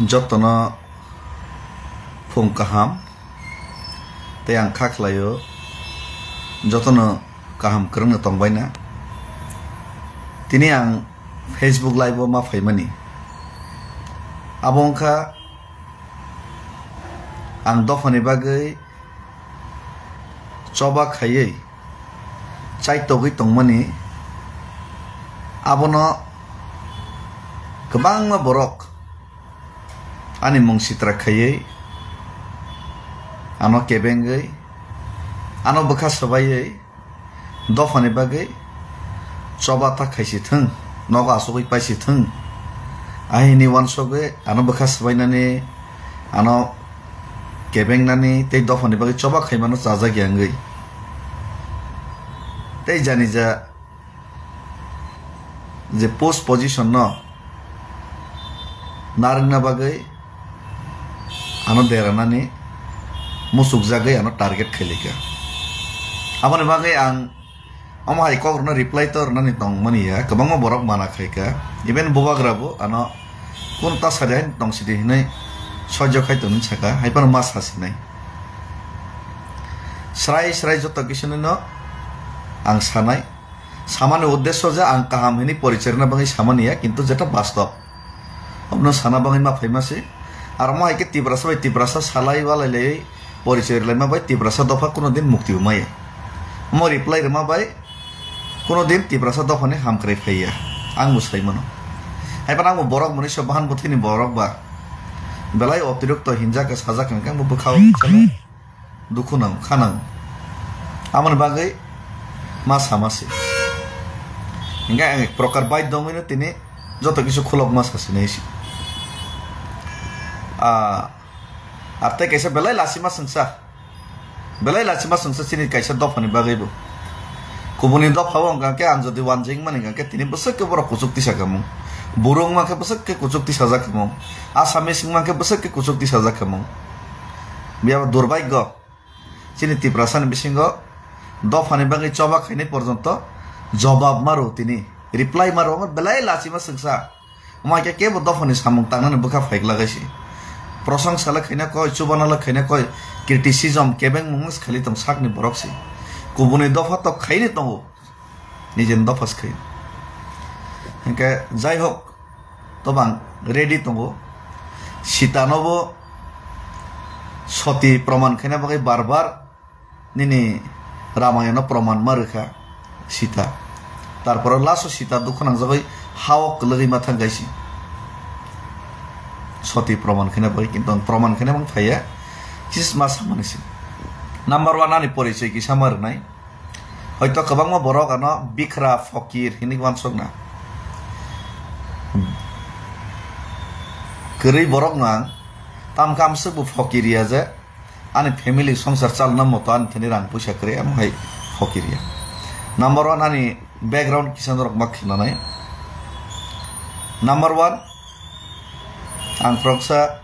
Jotona Kaham te ang khaklayo jotono kaham krang tong baina tini ang Facebook live ma faimani abongkha ang dofani bagai coba khayei chai togui tongmani abono kebang ma borok ani mong sitra khayei ano kebengai ano bekas sabayei dofani bagai coba ta khaisi thang noga asugui paisi thang ahini wansoge ano bekas sabainani ano kebeng nani te dofani bagai coba khaimano chaja gyangai te jani ja je post position no narangna bagai ano deranani musuk jagai ano target khelika amane bagai ang amai kokrno reply tor nani tong mani ya kabangma borok mana khaika even bobagrabo ano kun ta sadain tong sidi hinai sojo khai tong chaka haipan mas hasinai srai joto kisune no ang sanai samane uddesho ja ang kaham hini porichorna bangai samania kintu jeta bastov obno sana bangai ma faimase ar ma ke tibrasa salai wala le porichor le ma bai tibrasa dofa kono din mukti umai mo reply re ma bai kono din tibrasa dofa ne ham kre phaiya ang musai mano hai pan ang borok manisya bahan buthini borok ba belai obtirukto hinja ke saja kan kang bukhau chalo dukhunang khanang aman bagai mas hamasi hingga ang prokar bai domino tini joto kisu khulok mas hasinesi arte kaisa belai lasima sengsa sini kaisa dofani bagai bu kubuni dofawo angka ke anjodi wanjing mani angka tini besek ke borok kusuk tisa kamu burung maka besek ke kusuk tisa saja kamu asamis maka besek ke kusuk tisa saja kamu biar durbaigyo sini tiprasan bisingo dofani bagai coba khaini porjonto jawab maru tini reply maru belai lasima sengsa ma ke bo dofani samung tangan buka faik lagaisi प्रशंसा लखैना कय चुबना लखैना कय criticism केबें मुंगस खाली तम साकनि बरकसि गुबुनि दफा तो खाइनि तंगो निजेन दफास खाइ हंके जाय होक तबां रेडी तंगो सीतानबो सती प्रमाण खैना बगै बार निनि रामायण प्रमाण मारखा सीता तारपर लासो सीता दुखनां जगै हावक लगै माथा गाइसि soti proman kena bagi kinton proman kena bang faya kis mas manisi number 1 ani porichoi ki samar nai hoyto kabang ma borok ano bikra fakir hini wansok na keri borok nang tam kam sebu fakir ya je ani family samsar chalna moto an thini rang puisa kre am hai fakir ya number 1 ani background kisan rok makhina nai number 1 ang proksa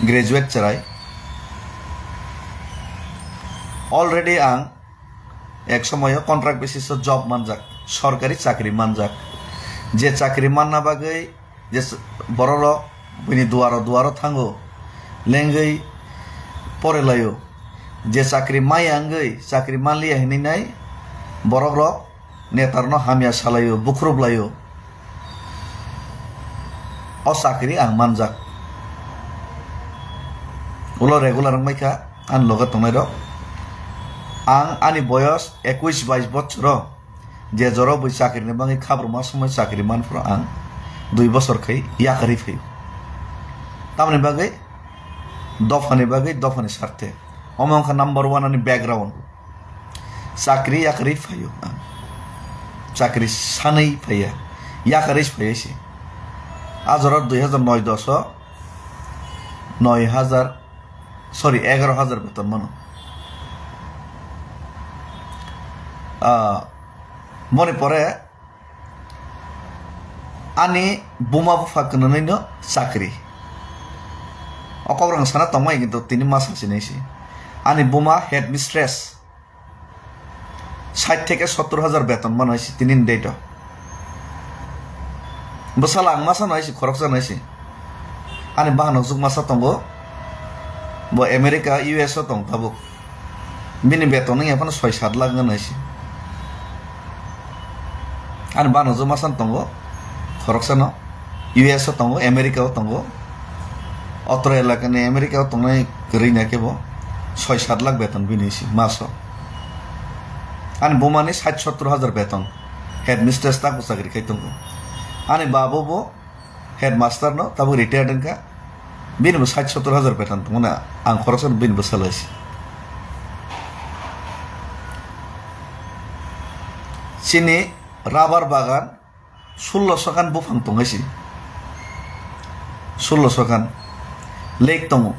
graduate cerai already ang ek somoyo contract basis job manjak sorkari chakri manjak je chakri manna bagai je borolo bini duaro thango lengai pore layo je chakri mai angai chakri manli hini nai borok rok netarno hamya salayo bukrub layo o sakri ang manjak ulo regular ang maika an logat tongai do ang ani boyos 21-22 bochoro je joro boi sakri ne bangi khabro ma somoi sakri man pro ang 2 bosor khai yakari phei tamne bagai dofani sarte omong kha number 1 ani background sakri yakari phayo sakri sanai phaya yakari phaya si আজর 11,000 বেতন মানো মনে পড়ে আনি বোমা বুফা কিনে চাকরি অকবরং সানা তমাই কিন্তু 3 মাস হাসিনাইছি আনি বোমা হেড মিস্ট্রেস 60 থেকে 70,000 বেতন মানাইছি 3 date Besala ang masa naisi korok sa naisi ani bahano juk masa tongo bo America US o tong tabuk bini beton nang yapano 6-7 lakh nganaisi ani bahano juk masa tongo khoroksano US o tongo America o tongo otro elakani America o tongnai gerina kebo 6-7 lakh beton binisi maso ani bomani 60-70 হাজার বেতন headmistress tak usagri kai tongo ani babo bo headmaster no tabu retired ka bin bo 60-70 হাজার beton tongna ang khorosan bin bo salasi sini rabar bagan 1600 kan bufang tongasi 1600 kan lake tongo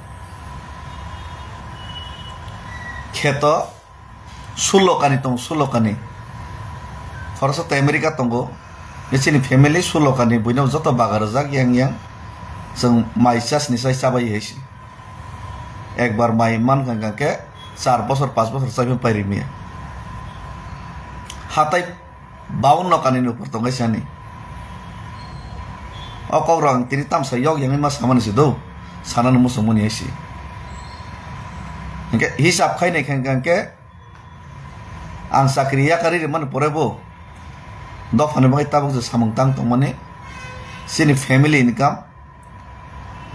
kheto 16 kani tong 16 kani খরচ তো America তঙ্গো এসিনি family 16 কানি বইনাও যত বাগার যাক young young जों মাই চাষ নিসাই চাবাই হইছি একবার মাই মান গাঙ্গাকে 4 বছর 5 বছর চাইবে পাইরি মিয়া হাতাই 52 কানি উপর তঙ্গাইছানি অকরং তিনি তামসা ইয়ক ইয়াং মা সামানসি দৌ সানান মুসমনি হইছি ইনকে হিসাব খাইনাই খাঙ্গাকে आं साख्रिया करी मन परेबो दफाने बाय ताबक जे सामं तां तो माने सिनि फैमिली इनकम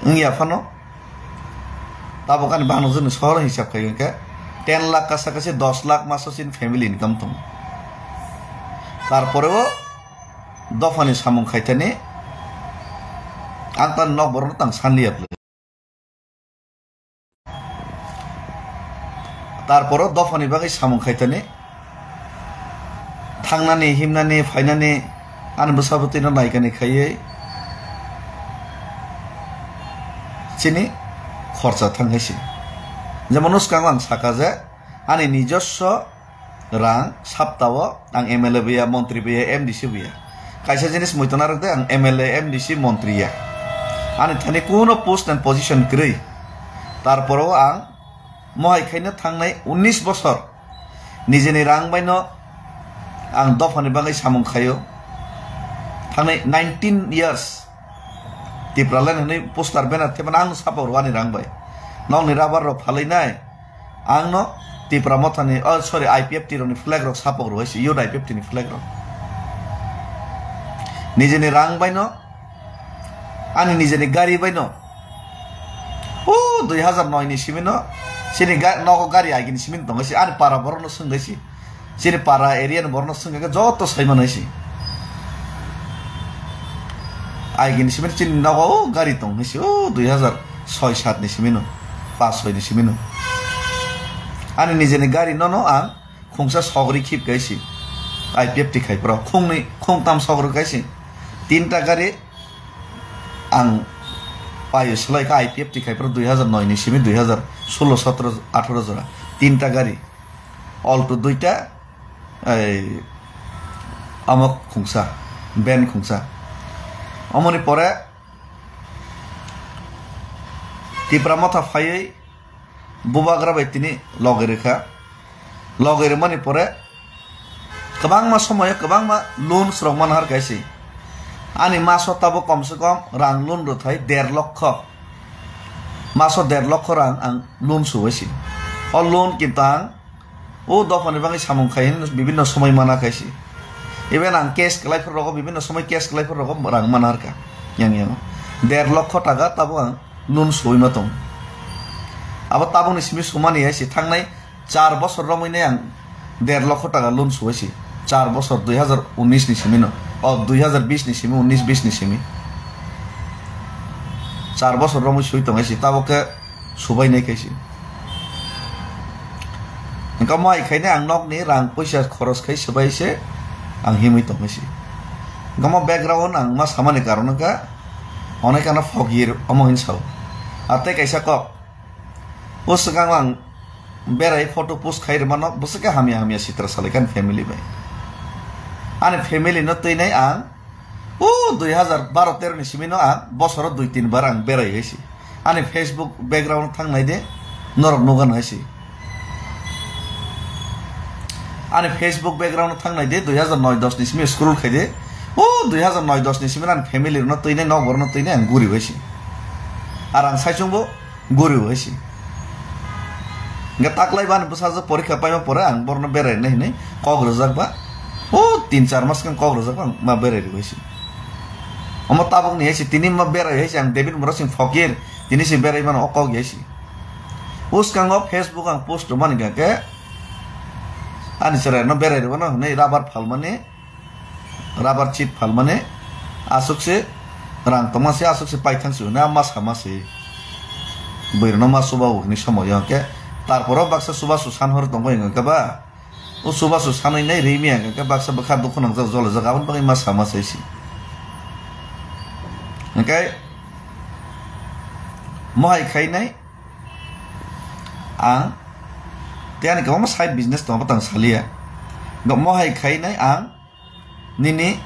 इंगिया फानो ताबक आन बानो जन सहर हिसाब खाय के 10 लाख का साकासे 10 लाख मासो सिन फैमिली इनकम तो तार परेबो दफाने सामं खायथाने आं ता नक बरन तां सानलिया तार परो दफाने बागै सामं खायथाने थांनानै हिमनानै फायनानै आन बसाबतिनो नायगानै खायै सिनि खरचा थांगायसि जेमन उसकां आं साकाजे आंनि निजस्व रां सप्ताह आं एमएलए बिया मन्त्री बिया एमडीसी बिया कायसा जिनिस मयतना रखदे आं एमएलए एमडीसी मन्त्रीया आंनि थानि कोनो पोस्ट एन्ड पोजिशन गरै तारपरो आं महायखायनो थांनाय 19 बছर निजेनि रां बायनो आं दफानि बागै सामं खायो थांनाय 19 years तिप्रालायनानै पोस्टार बेनार थेबना आं सापाव वानि रां बाय नंनि राबार रो फालैनाय आंनो तिप्रा मथानि सरि आईपीएफ टिरोनि फ्लैग रो सापाव रो हइसि युड आईपीएफ टिनि फ्लैग रो निजेनि रां बायनो आंनि निजेनि गारि बायनो ओ 2009 नि सिमिनो सिनि नगो गारि आगिनि सिमिन दंगसि आनि पारा बरनो संगसि सिनि पारा एरियान बरनो संगके जत सैमानैसि आगिनि सिमिन सिनि नगो गारि दंगसि ओ 2006-7 नि सिमिनो 5-6 नि सिमिनो आनि निजेनि गारि ननो आं खुंसा सगरि खिप गायसि आईपीएफ टि खाइप्रो खुंनै खुंथाम सगरि गायसि 3टा गारि आं पायो सलाइका आईपीएफ टि खाइप्रो 2009 नि सिमि 2016 17 18 जरा 3टा गारि अल्टो 2टा আমক খুংসা বেন খুংসা অমনি পরে তিপ্রা মাথা ফাইयै বুবাগ্রা বাইতিনি লগে রেখা লগে রে মানি পরে गोबां मा समय गोबां मा लोन स्रक मान हार गायसि आनि मासो ताबो कम से कम रां लोन रथाय 1.5 लाख मासो 1.5 लाख रां आं लोन सुबायसि अ लोन किन्ता ओ दफानि बागै सामं खायन विभिन्न समय माना खायसि इभेन आं केस क्लाइफोर रग विभिन्न समय केस क्लाइफोर रग रां माना हारका yang 1.5 लाख टाका ताबो आं लोन सुइमा दं आबो ताबो नि सिमि सुमानि आइसि थांनाय 4 बছर रमैने आं 1.5 लाख टाका लोन सुबायसि 4 বছর 2019 नि सिमि न 2020 नि सिमि 19-20 नि सिमि 4 বছর रमै सुइ दंगायसि ताबोके सुबायनाय खायसि इंका माइ खायने आं नकनि रां पैसा खरस खाय सबायसे आं हिमै दंगायसि गमा बैकग्राउंड आं मा सामानि कारनका अनेकाना फगिर अमहिन साव आते कैसा क उसगां आं बेराय फोटो पोस्ट खाइर मानो बसके हामिया हामिया चित्र सालायकान फेमिली बाय आने फेमिली न तैनाय आं ओ 2012-13 नि सिमिनो आं बसर 2-3 बार आं बेराय हैसि आने फेसबुक बैकग्राउंड थांनाय दे नरक नगन हैसि आने फेसबुक बैकग्राउंड थांनाय दे 2009-10 नि सिमि स्क्रॉल खायदे ओ 2009-10 नि सिमि आं फेमिली न तैनाय न बरन तैनाय आं गुरि हैसि আর আং সাইচংবো গরিব হয়েছি তাকলাই বান বসাজো পরীক্ষা পাইবা পরে আং বরনো বেড়াইনাই হিনে কক্সবাজারবা ও 3-4 মাস কান কক্সবাজার মা বেড়াই হয়েছি আমার তাবক নিয়ে এসে তিনি মা বেড়াই হয়েছি আং ডেভিড মুরা সিং ফকির তিনি সে বেড়াই মানে অকক গেছি উসকাং ফেসবুক আং পোস্ট মানে গাকে ani sere no berai ro no nei rubber phal mane rubber chip phal mane asuk se rang toma se asuk se paithang su na mas hama se boir no mas suba ni somoy ke tarporo baksa suba su san hor tongo inga ba o suba su sanai nei rimi anga ke baksa bakha dukhon ang jol jagaban bagi mas hama se si okay mohai khai nai ang tiani ka ma side business to patang salia go mo hai khai nai ang nini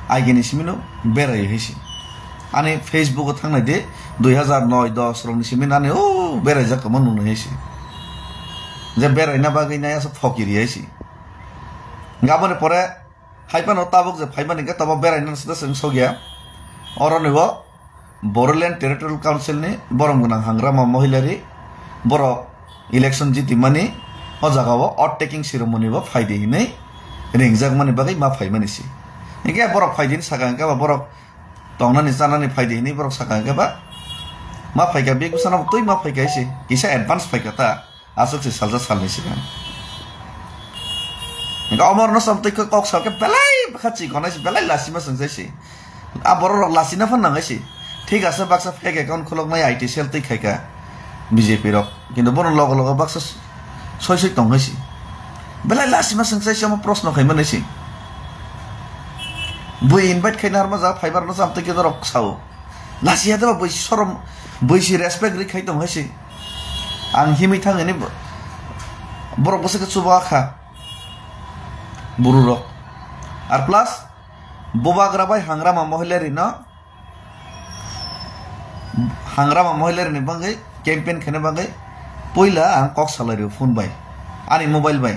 ageni simino berai hesi ani facebook o thangnai de 2009-10 rong ni simina ne o berai ja kamon nu hesi je berai na bagai na asa phokiri hesi ngabone pore haipan o tabuk je phaiban ga taba berai na sada sing sogya orone bo Bodoland Territorial Council ni borong gunang hangrama mohilari borok election jiti mani o jagao oath taking ceremony bo faide hinai ringjak mani bagai ma phai mani si ike borok faide ni sakang ka ba borok tongnani chanani faide hinai borok sakang ka ba ma phai ka begu sana toi ma phai ka si kisa advance phai ka ta asuk se salja salni sikan ika omor no samtai ka kok sa ka belai khachi konai si belai lasima sangsai si a borok lasina fan nangai si ঠিক আছে Baksa fake account খোলক নাই IT cell তৈ খাইকা BJP rock কিন্তু বন লগ লগ বাক্সা ছয় ছয় Tong হইছি বেলাই লাসিমা সংসাইছি আমার প্রশ্ন খাইমান হইছি বই ইনভাইট খাইনার মজা ফাইবার না সামতে কে রক সাও লাসিয়া দেবা বই শরম বইছি রেসপেক্ট রি খাইতম হইছি আং হিমি থাঙেনি বড় বসে চুবা খা বুরু রক আর প্লাস বোবাগ্রাবাই হাংরামা মহিলারি না hangrama mohailar ni bangai campaign khane bangai poila ang kok salary phone bai ani mobile bai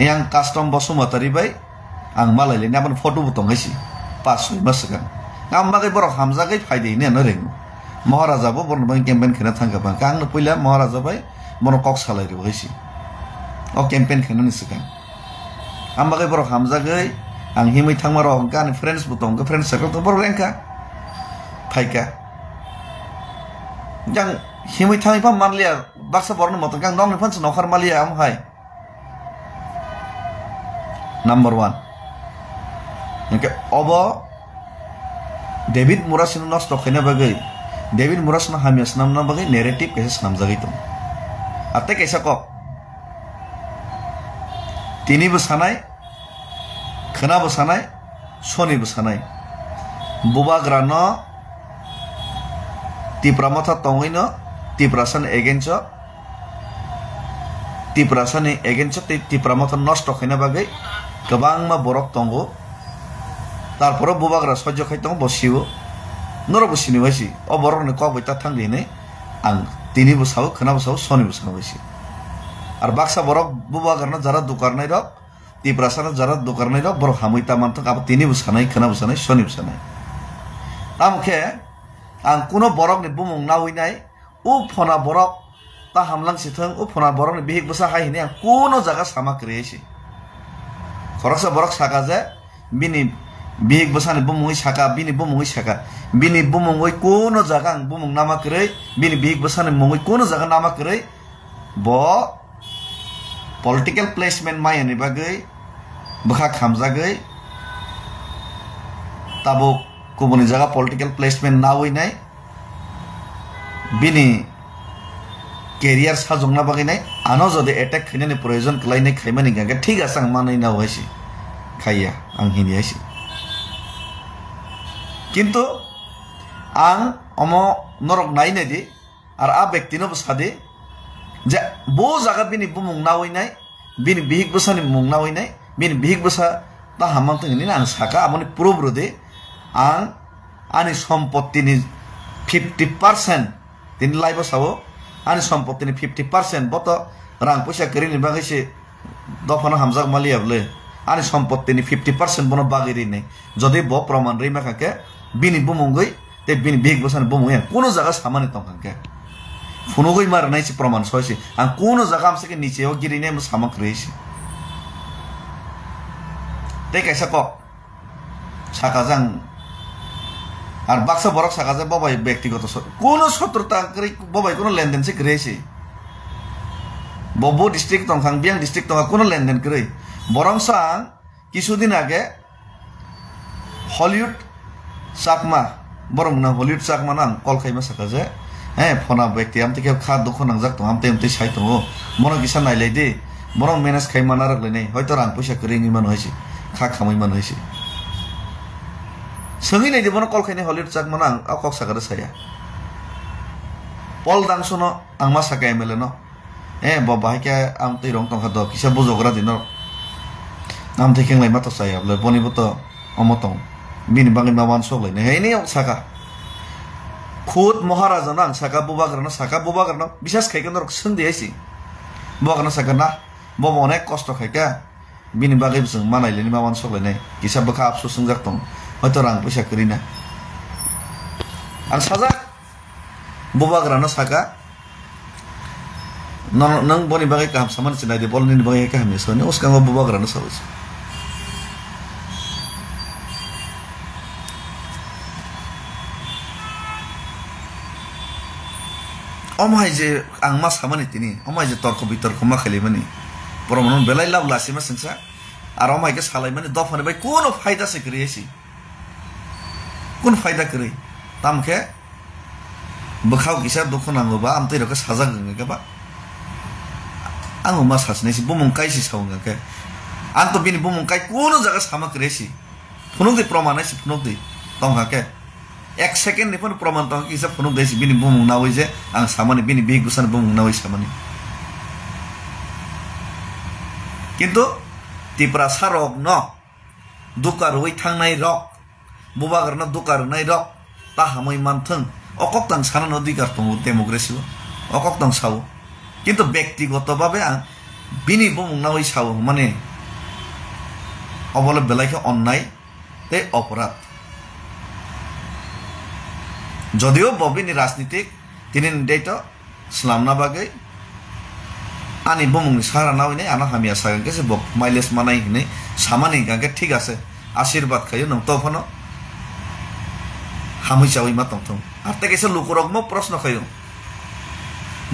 yang custom basumatari bai ang malai le naban photo butong haisi 5-6 mas kan ngam bagai borok hamza gai faide ni no reng maharaja bo borno bang campaign khane thangka bang kang no poila maharaja bai mono kok salary haisi o campaign khane ni sikan am bagai borok hamza gai ang himai thangmaro kan friends butong ga friends circle to borok rengka phaika yang himui tangi pam malia baksa borno motor kang nong nifan senokar malia am hai number 1 oke obo David Murasin nos to khena bagai David Muras na hamias nam na bagai narrative kaise nam jagi tum ate kaisa ko tini busanai khana busanai soni busanai buba grano Tipramata tongino tiprasan egencho tipramata nosto khena bagai gabang ma borok tongo tarporo bubagra sojjo khaitong bosibo noro bosini baisi o borok ne kok boita thangdi ne ang tini bosao khana bosao soni bosao baisi ar baksa borok bubagra na jara dukarnai rok tiprasan jara dukarnai rok borok hamuita mantok ab tini bosanai khana bosanai soni bosanai amkhe ang kuno borok ni bumung nawi nai u phona borok ta hamlang sithang u phona borok ni bihik busa hai ni ang kuno jaga sama kreisi khoroksa borok saka je bini bihik busa ni bumung saka bini bumung saka bini bumung oi kuno jaga ang bumung nama krei bini bihik busa ni mung oi kuno jaga nama krei bo political placement mai ani bagai bakha khamjagai tabo kubuni jaga political placement na hoi nai bini career sajongna bagai nai ano jodi attack khinani proyojon klai nai khaimani gaga thik ase ang manai na hoisi khaiya ang hini aisi kintu ang omo norok nai nai di ar a byakti no bsade je bo jaga bini bumung na hoi nai bini bihik bsani mung na hoi nai bini bihik bsa ta hamang tengni na ang saka amoni purobro de ang ani সম্পত্তি ni 50% tin laibo sawo ani সম্পত্তি ni 50% boto rang puisa keri ni bagai se dofano hamjak maliable ani সম্পত্তি ni 50% bono bagiri nei jodi bo proman rei makake bini bumungoi te bini big bosan bomu ya kono jaga samani tong ke funo goi mar nai si proman soisi ang kono jaga amse ke niche o giri ne samak reisi te kaisa ko sakajang আর বাক্সা বরক সাকাজে বাবাই ব্যক্তিগত কোন শত্রুতা করি বাবাই কোন লেনদেন সে করেছি ববো ডিস্ট্রিক্ট তংখাং বিয়াং ডিস্ট্রিক্ট তংখা কোন লেনদেন করি বরং সাং কিছুদিন আগে হলিউড চাকমা বরং না হলিউড চাকমা নাং কল খাইমা সাকাজে হ্যাঁ ফোনা ব্যক্তি আমতে কেউ খা দুঃখ নাংজাক তো আমতে আমতে সাই তো মনো কিসা নাইলাই দে বরং ম্যানেজ খাইমা না রাখলে নেই হয়তো রাং পয়সা করে ইমান হয়েছে খা খামাইমান হয়েছে সঙ্গী নাই দেবো কল খাইনি হলিউড চাক মানে কক সাকারে সাইয়া পল দাংস ন আংমা সাকা এমএলএ ন বাহাইকে আম তৈ রং টংখা দ কিসা বুজগ্রা দিন আম থেকে খেংলাই মাতো সাইয়া বলে বনিব তো অমতং বিনি বাঙি মাবান সকলাই হেই নি সাকা খুদ মহারাজা না সাকা বুবাগ্রানো বিশ্বাস খাইকে নরক সন্ধি আইসি বুবাগ্রানো সাকা না বাবা অনেক কষ্ট খাইকা বিনি বাগै जों मानायलेनि माबान सकलायनाय किसा बखा आफसोस संजाक दं হয়তো রাং পয়সা করি না আর সাজা বুবাগ্রানো সাকা নং বনি বাগै কাহাম सामान चिनाय दे बलनि बागै काहाम सने उसकांगो बुबाग्रानो साबस अमाय जे आं मा सामानि तिनि अमाय जे तर्क बितर्क मा खालिमानि परमन बेलाय लावलासि मा संसा আর अमायके सालायमानि दफानि बाय कोनो फायदा से करियसि কোন ফায়দা করে তামকে বখাও কিসা দুঃখ নাঙ্গবা আম তৈ রকে সাজা গঙ্গেবা আং মা সাসনেসি বুমুংকাইসি সাউঙ্গকে আং তো বিনি বুমুংকাই কোন জায়গা সামা করেছি ফুনুক দে প্রমাণাইসি ফুনুক দে তংহাকে 1 সেকেন্ড নিফন প্রমাণ তং কিসা ফুনুক দেসি বিনি বুমুং নাওই যে আং সামানি বিনি বি গুসান বুমুং নাওই সামানি কিন্তু তিপ্রা সারক ন দুকার ওই থাংনাই রক বুবাগ্রানো দুকার নাই রক তা হামই মানথং অকক্তাং সানান অধিকার দङ ডেমোক্রেসি অকক্তাং সাও কিন্তু ব্যক্তিগতভাবে বিনি বুমুংনাওই সাও মানে অবলে বেলাইকে অন্যায় তে অপরাধ যদিও ববিনি রাজনীতিক তিনি নিদেইতো ইসলামনা বাগै আনি বুমুংনি সারা নাওইনে আনা হামিয়া সাগাকে যে বক মাইলেজ মানাই হিনে সামানি গাকে ঠিক আছে আশীর্বাদ খাইও নং তফনো হামই চাওই মা তং আর তে কেসে লুকুরক মো প্রশ্ন খাইও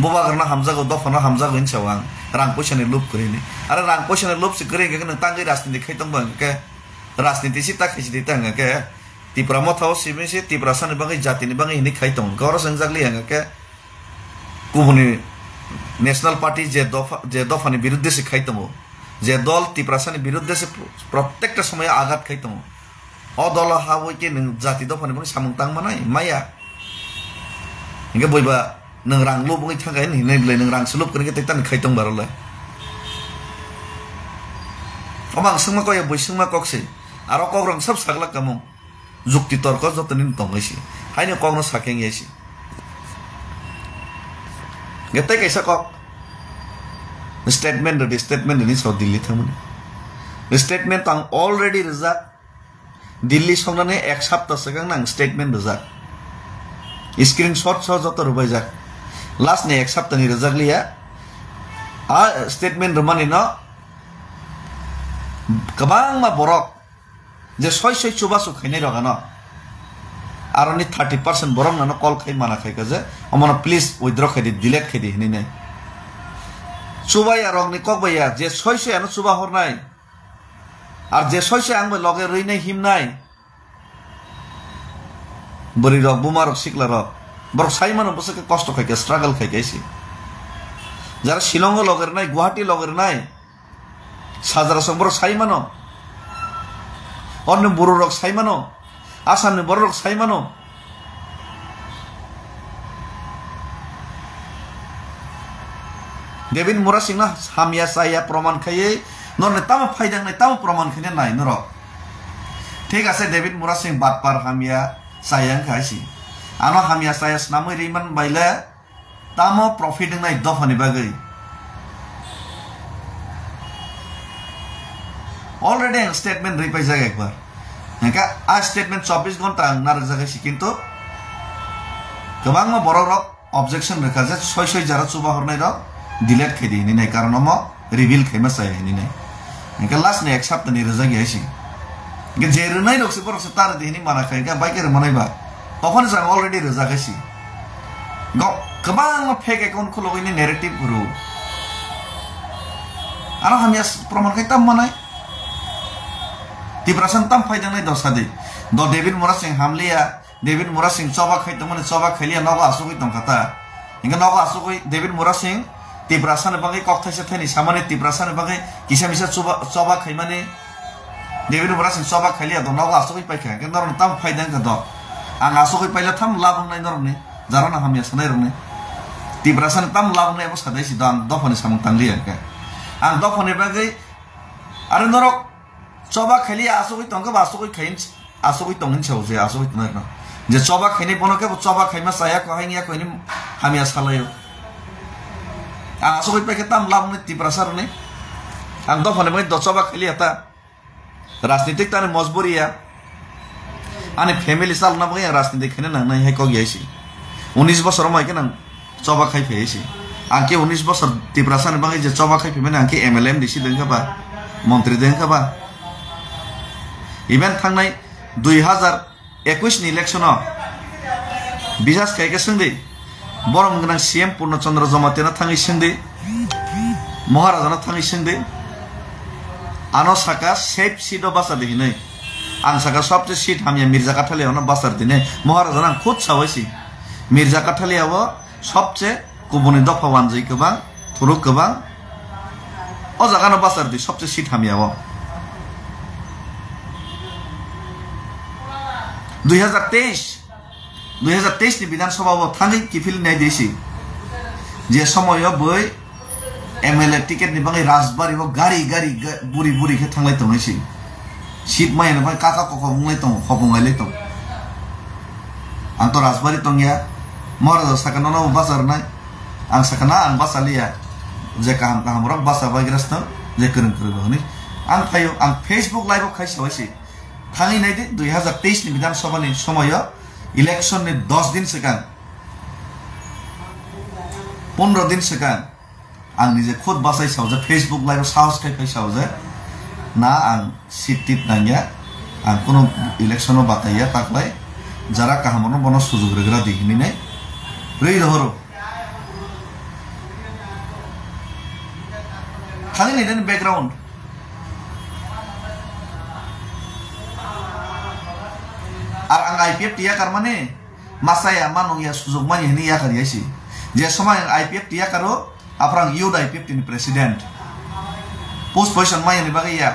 বুবাগ্রানো হামজাগো দফনো হামজাগো ইন চাওয়াং রাং পয়সানি লুপ করিনি আর রাং পয়সানি লুপ সে করে গে নং তাঙ্গै রাজনীতি খাইতং बांगे राजनीति सि ताखिसि दे तांगे तिप्रा मथाव सिमेसे तिप्रा सानि बांगै जातिनि बांगै हिनि खाइतं गौर संजागलि हांगे गुबुनि नेशनल पार्टी जे दफानि बिरुद्धे से खाइतं जे दल तिप्रा सानि बिरुद्धे से प्रत्येकटा समय आघात खाइतं अ दल हावै के नों जाति दफानि बांगै सामुं तां मानाय माया हिंगे बयबा नों रां लुबै थांगाय हिनै नों रां सुलुब करगे तेतानि खाइतं बारलाय अमां संमा कय बैसंमा कक्से आरो कग्रं सब सागला कामं जुक्ति तर्क जतनि तंगैसि हायनो कग्न साकेंगैसि गेते कैसा कक स्टेटमेंट नि सो दिल्ली थामनि स्टेटमेंट आं ऑलरेडी रिजार्ट दिल्ली संनानै एक सप्ताह सिगां आं स्टेटमेंट रिजार्ट स्क्रीनशॉट सो जत रुबाय जा लास्ट ने एक सप्ताहनि रिजार्ट लिया आ स्टेटमेंट रमानि न गोबां मा बरक जे सय चुबासु खाइनाय रगानो आरनि 30% बरक नानो कल खाइ माना खाइका जे अमना प्लीज विथड्र खाइदि डिलीट खाइदि हिनै चुबाया रगनि ककबाया जे सय आनो चुबा हरनाय आर जे सय आंबो लगे रैनाय हिमनाय बरि रग बुमा रग सिकला रग बरक साइमानो बसके कष्ट खाइका स्ट्रागल खाइकाइसि जारा शिलंग लगेर नाय गुवाहाटी लगेर नाय साजारा संबर साइमानो अन्य बरो रक साइमानो आसामनि बरो रक साइमानो देबिन मुरा सिंना हामिया साया प्रमाण खायै नरने ताम फायदां नाय ताम प्रमाण खैने नाय नर ठीक আছে देबिन मुरा सिंह बातपार हामिया सायां खायसि आनो हामिया साया स्नामै रिमान बाइला ताम प्रॉफिट नाय दफानि बागै ऑलरेडी स्टेटमेंट रिपाई जागा एक बार आ स्टेटमेंट 24 घंटा नारक जागा किंतु गोबां बरक रक ऑब्जेक्शन रखा जे सय जरा चुबा हरनाय रक डिलीट खायदि हिनि नाय कारण म रिवील खायमा साय हिनि नाय इनका लास्ट ने एक्सेप्ट नि रजा गयासि इनका जेरनाय रकसे बरकसे तार दिनि माना खायगा बाइकेर मनायबा तखन जों अलरेडी रजा गायसि गोबां फेक एकाउन्ट खुलगैनि नेरेटिभ गुरु आरो हामिया प्रमाण खाय ताम मानाय तिब्रासन ताम फायदोंनाय दसादि द डेभिड मोरा सिंह हामलिया डेभिड मोरा सिंह चबा खायदों माने चबा खायलिया नगा आसुगै दंखाता इनका नगा आसुगै डेभिड मोरा सिंह तिब्रासन बागै कक्थायसे थैनि सामाने तिब्रासन बागै किसा मिसा चबा खाय माने डेभिड मोरा सिंह चबा खायलिया द नगा आसुगै पाइखा इनका नरन ताम फायदों ग द आं आसुगै पाइला थाम लाबुंनाय नरने जाराना हामिया सानाय रने तिब्रासन ताम लाबुंनाय बो सादायसि द आं दफानि सामं तांलिया इनका आं दफानि बागै आरो नरक चबा खायलिया आसुगै तंगा आसुगै खायन आसुगै तंगन छौजे आसुगै तनरना जे चबा खायनि बनके चबा खायमा साया कहायनिया कहिनि हामिया सालायो आं आसुगै पाइके ताम लाबुंनाय तिब्रासरने आं दफानि बागै द चबा खायलिया ता राजनीतिक ताने मजबुरिया आने फैमिली सालना बागै राजनीतिक खायनो नांनाय हाय कगियासि 19 बছर मायके नां चबा खाय फेयसि आंके 19 बছर तिब्रासन बागै जे चबा खाय फेमेन आंके एमएलएम दिसि दोंखाबा मन्त्री दोंखाबा इभेन थांनाय 2021 नि इलेक्शनाव बिजास खायके सोंदि बरम गोनां सीएम पूर्णचंद्र जमातिना थाङै सोंदि महाराजाना थाङै सोंदि आनो साका सेफ सीट बासा दिनै आं साका सबसे सीट हामिया मिर्जा काठालियावना बासार दिनै महाराजाना खुद सावैसि मिर्जा काठालियाव सबसे गुबुननि दफा वानजै गोबां थुरुक गोबां ओ जागाना बासार दि सबसे सीट हामियाव 2023 नि विधानसभाव थाङै किफिल नाय दिसि जे समय बै एमएलए टिकेट नि बागै राजबारि व गारि बुरि बुरि के थांलाय तंगैसि सीट मायना बाय काका कक बुंलाय तं खबुंगायलाय तं आं तो राजबारि तंगिया महाराजा साकाना बाजार नाय आं साकाना आं बासालिया जे काहाम रक बासा बायग्रासनो जे करन हनि आं फायो आं फेसबुक लाइव खायसावैसि थाङै नायदि 2023 नि विधानसभानि समय इलेक्शन नि 10 दिन सिगां 15 दिन सिगां आं निजे खुद बासाय सावजा फेसबुक लाइव साहस खाय सावजा ना आं सीट टिट नांगिया आं कोनो इलेक्शन बाताया ताकलाय जरा काहामनो बनो सुजुग रेग्रा दिहिनि नै रै रहरो थाङै नायदि बैकग्राउंड आं आईपीएफ टिया करमाने मासाया मानोया सुजुग मानि हनि या करियासि जे समय आईपीएफ टिया करो आफ्रां यूथ आईपीएफ टिनि प्रेसिडेंट पोस्ट पोजिशन मानि बागै या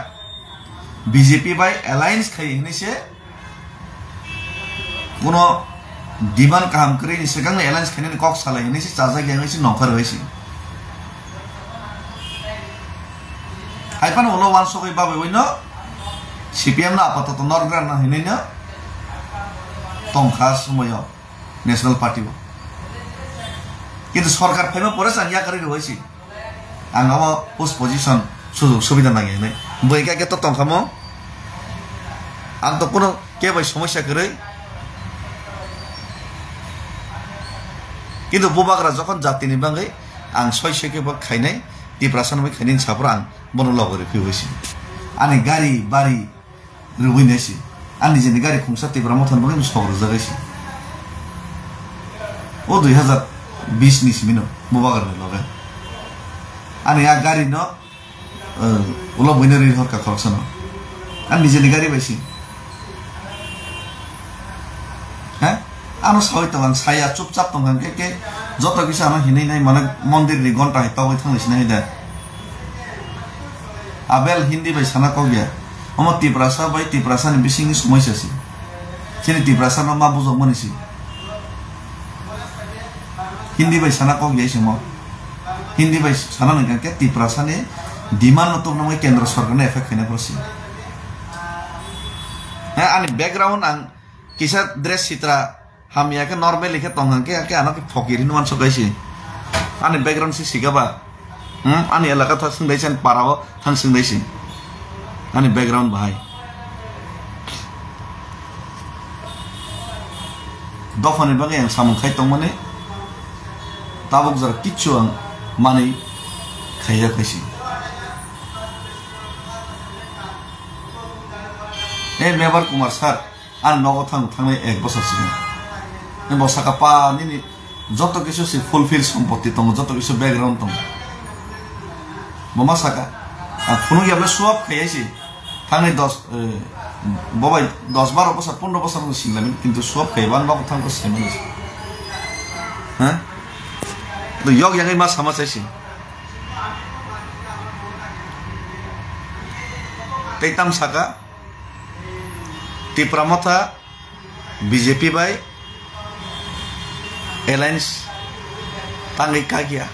बीजेपी बाय अलायंस खाय हनिसे कोनो डिमांड काम करिनि सिगांनि अलायंस खायनि कक सालाय हनिसे चाजा गेंगैसि नंखार होइसि हाइपान उलो वान सगै बाबै वइनो सीपीएम ना आपातत नरग्रान ना हनिनो तंखा समय नेशनल पार्टी किन्तु सरकार फाइमा परे सांगिया करि होइसि आंगाव पोस्ट पोजिशन सुजुग सुबिदा नाङे नै बैका के तो तंखामो आं तो कोनो के भाई समस्या करे किन्तु बुबाग्रा जखन जातिनि बागै आं सयसे के खायनाय तिब्रासन मै खायनि साफोर आं बनो लगरे फैबायसि आनि गारि बारि रुबैनायसि आंनि जेनि गारि खुंसा तिब्रा मथन बागै सग्र जागायसि ओ 2020 नि सिमिनो बुबाग्रा लगे आनि आ गारि न उला बयनो रि हरका खरसन आंनि जेनि गारि बायसि हा आनो सय त आं साया चुपचाप तंगां के जत किसा आनो हिनै नाय माने मन्दिर नि घंटा हितावै थांलिसि नाय दा आबेल हिन्दी बाय साना कगिया अम तिब्रासा बाय तिब्रासा नि बिसिंनि समयसासि सेनि तिब्रासा न मा बुजो मनिसि हिन्दी बाय साना कगिया सम हिन्दी बाय साना न के तिब्रासा नि डिमान्ड न तंगै केन्द्र सरकार ने एफेक्ट खैना परसि हा आनि बैकग्राउंड आं किसा ड्रेस चित्रा हामिया के नॉर्मल लिखे तंगां के आनो के फकीर नु मानसो गायसि आनि बैकग्राउंड सि सिगाबा आनि एलाका था संदैसन पाराव थां संदैसि आनि बैकग्राउंड भाई dofani bagi yang samung khai tong mane tabuk jar kichu ang mani khaya khaisi Mebar Kumar sir an nogo thangnai 1 বছর sigan bosaka pa nini joto kisu si fulfill সম্পত্তি tong joto kisu background tong mama saka phunu yabe suap khayasi thangnai 10 bobai 10-12 বছর 15 বছর singlamin kintu suap khayban nogo thangko siman ha to yok yangai ma sama chaisi teitam saka Tipramotha BJP by alliance tangi kagia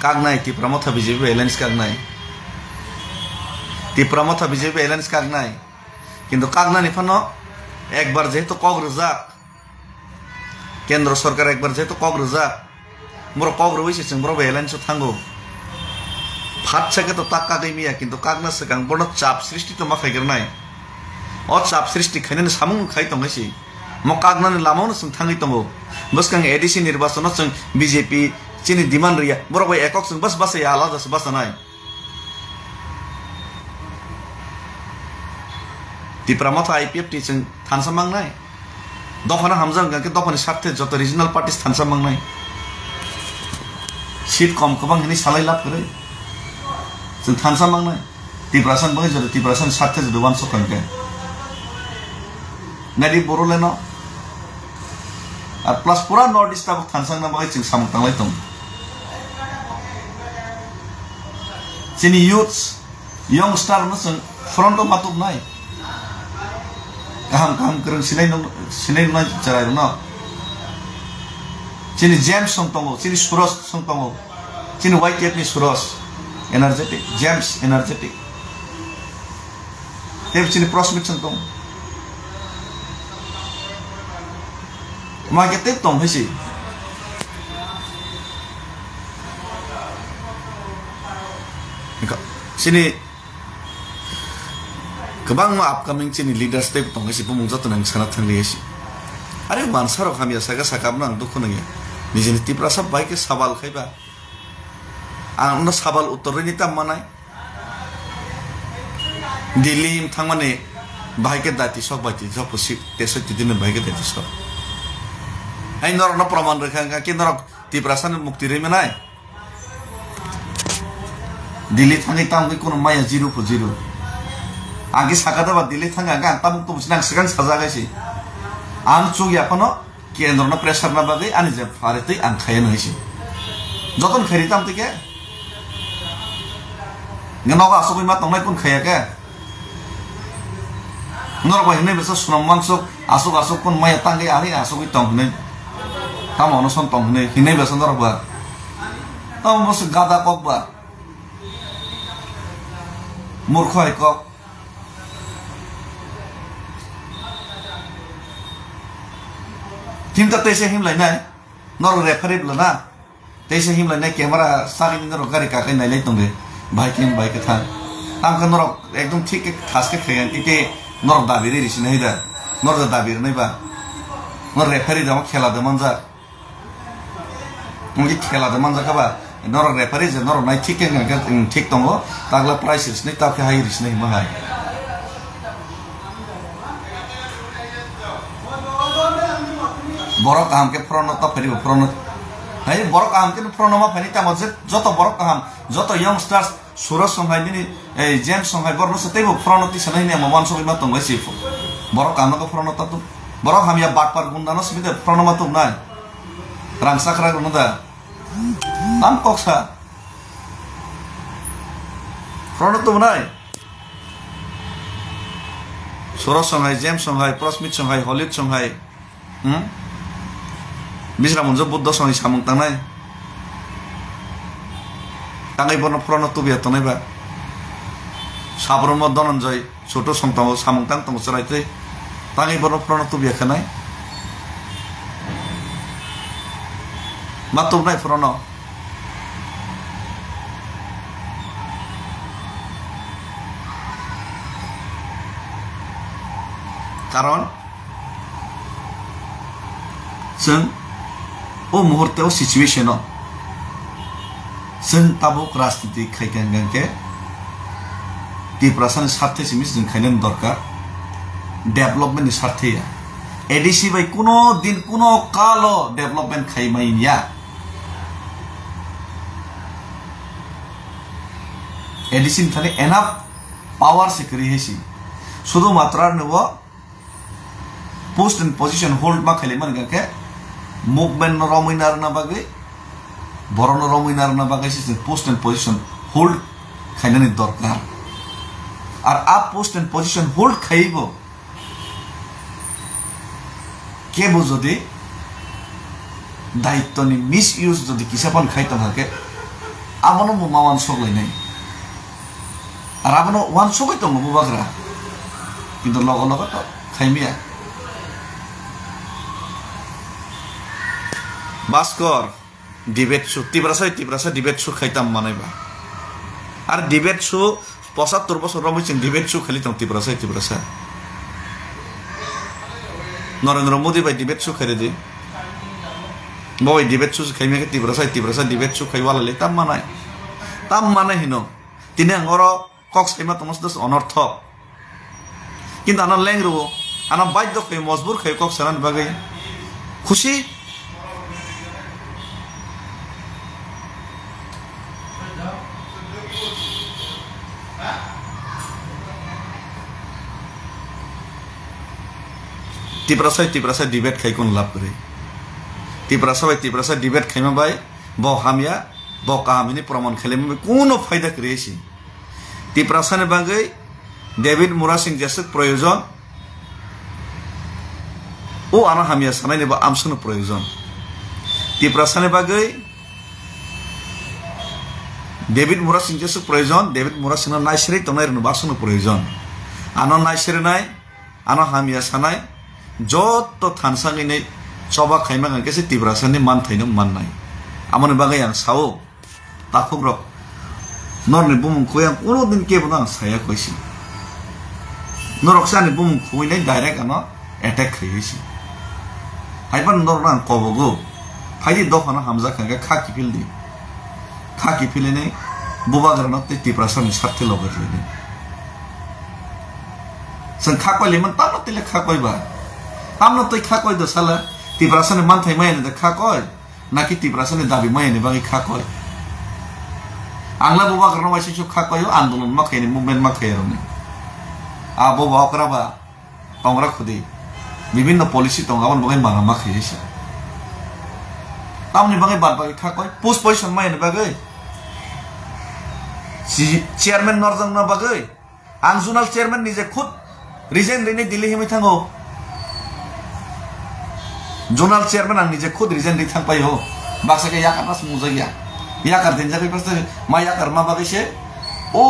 kagnai Tipramotha BJP alliance kagnai Tipramotha BJP alliance kagnai কিন্তু কাগনানি Fanon একবার যেহেতু কগ্রজাক কেন্দ্র সরকার একবার যেহেতু কগ্রজাক মোর কগ্র হইছে जों বড় alliance থাঙ্গো ফাট থেকে তো টাকা দেমিয়া কিন্তু কাগনা সেকাং বড় চাপ সৃষ্টি তো মাখাইগের নাই চাপ সৃষ্টি খাইনে সামুং খাই তংছি মকাগনানি লামানো जों थाङै दङ बसकां एडिसि निर्वाचन जों बीजेपी चिनि डिमान्ड रिया बरबाय एकक जों बस बासै आलादासो बासनाय Tipramotha IPF टी जों थानसामांनाय दफाना हामजां गाके दफानि साथे जत रिजनल पार्टीस थानसामांनाय सीट कम गोबां हिनि सालाय लाब करे जों थानसामांनाय तिप्रासन बङै जरे तिप्रासन साथे जदवान सकांके Nadi Boroleno আর প্লাস পুরা নর্থ ইস্ট আবক থানসাংনা বাই जों सामु थांलाय दं जोंनि youths youngster no जों front of matub नाय गाहाम गाहाम गोरों सिनाय नाय जाराय न जोंनि जेम्स सं दङ जोंनि सुरज सं दङ जोंनि YTF नि सुरज एनार्जेटिक जेम्स एनार्जेटिक देव जोंनि प्रस्मित सं दङ Market tong hisi sini kebang ma upcoming sini leaders step tong hisi pumung jatuh nang sangat thangli hisi are mansar kami asaga sakam nang dukho nang ya nijini tiprasa baik ke sabal khaiba ang na sabal uttor ni tam manai Delhi thangmane baik ke dati sok bati sok posip tesot tidin baik ke dati sok Hai norok no praman rekha ki norok tiprasan mukti re menai Delhi thangai tam ki kono maya 0 agi sakada ba Delhi thanga ga tam tu busnang segan saja gaisi ang chu ya pano kendro no pressure na bagai ani je fareti ang khayen hoisi joton khari tam tike nganoga asogoi ma tongnai kun khaya ke norok ba hine besa sunam mangsok asok kun maya tangai ari asogoi tongnai Kamu ono son tong ne hinai besan dorok ba tam bos gada kok ba murkho ai kok tim ta tese him lai nai nor referee bla na tese him lai nai camera sari ni nor gari ka kai nai lai tong de bhai ke tha tam ka nor ekdom thik ke khas ke khayan ite nor dabi ri ris nai da nor da dabi nai ba nor referee da khela da manja Mungkin khela da manja ka ba nor referee je nor nai thik ke nga thik tongo tagla price ris nai ta ke hai ris nai ma hai borok kaham ke prono ta pheri prono hai borok kaham ke prono ma pheri ta mojhe joto borok kaham joto youngsters suraj songhai ni james songhai borno se tebo prono ti sanai ni maman so ma tong si borok kaham ko prono ta tu borok ham ya bat par gunda no smide prono ma tu nai rang sakra gunda da tam koksa prono tu nai suraj songhai james songhai prosmit songhai holid songhai Bisra munjo buddha songi samung tangnai tangai bono prono tubiya tonai ba sabromo dononjoy choto songtamo samung tang tong charaite tangai bono prono tubiya khanai matum nai prono karon जों ओ मुहूर्ते situation जों Tabuk राजनीति खायगोन के त्रिपुरासानि स्वार्थे सिमिस जों खायनो दरकार development नि स्वार्थे ADC bye कोनो दिन कोनो कालो डेभलपमेंट खायमाइया एडीसी थाने एनाफ पावर से करिहेसी शुद्ध मात्रा ने वो पोस्ट एंड पोजीशन होल्ड मा खाली मन के मूवमेंट न रमिनार न बागै बरन रमिनार न बागै से पोस्ट एंड पोजीशन होल्ड खायनानि दरकार और आप पोस्ट एंड पोजीशन होल्ड खाइबो केबो जदि दायित्वनि मिस यूज जदि किसापन खायता थाके आमनो मावान सगलायनाय और आपनो वन सगै दङ बुबाग्रा किन्तु लग लग तो खायमिया भास्कर डिबेट शो तिब्रासा डिबेट शो खायताम मानायबा और डिबेट शो 75 বছর রমেছেন ডিবেট শো খালি তং তিব্রাসা नरेंद्र मोदी बाय डिबेट शो खारे दे बय डिबेट शो खाइमे के तिब्रासा डिबेट शो खाइवाला ले ताम मानाय हिनो तिने अंगरो कक्स खाइमा तमस दस अनर्थ किन्तु आना लेंग्रो आना बाध्य खाइ मजबूर खाइ कक्स सानान बागै खुशी तिब्रासा डिबेट खाइकोन लाभ करे तिब्रासा डिबेट खाइमा बाय ब हामिया ब काहामिनि प्रमाण खाइले कोनो फायदा करेसी तिब्रासानि बागै डेविड मुरा सिंह जैसे प्रयोजन ओ आना हामिया सानायनि बा आमसनो प्रयोजन तिब्रासानि बागै डेविड मुरा सिंह जैसे प्रयोजन डेविड मुरा सिंह नायसिरै तनायरनो बासनो प्रयोजन आना नायसिरनाय आना हामिया सानाय जत थानसाङैनो सभा खाइमा गांकेसे तिब्रासानि मान थाइनो माननाय आमोनि बागै आं सावो ताखुग्र नरनि बुमुखौ आं कोनो दिन केबो आं साया कइसि नरकसानि बुमुखौनै डाइरेक्ट आनो अटैक खाइसि हाइबान नरना आं कबगो फाइदि दफाना हामजा खांगे खाकी फिलिनै बुबाग्रानो तिब्रासानि सारथे लगरलेने जों खाकयलेमोन तानो तेले खाकयबा हमनो तो खाकय दो साला तिब्रासानि मानथाय मायने द खाकय नाकि तिब्रासानि दाबि मायने बागै खाकय आंला बुबाग्रानो वाइसि खाकय आन्दोलन माखायनि मुभमेन्ट माखायरने आ बबावक्राबा तंग्रा खुदि विभिन्न पलिसि तंगावन बागै माना माखायसि तामनि बागै बात बागै खाकय पोस्ट पोजिशन मायने बागै चेयरमैन नरजंग ना बागै आं जुनाल चेयरमैन निजे खुद रिजाइन रेने दिल्ली हिमै थांगो जोनाल चेयरमैन आं निजे खुद रिजाइन दै थांपाय हो बाक्सा के याकारनास मुजागिया याकार दिन जागै पास मा याकार मा बागैसे ओ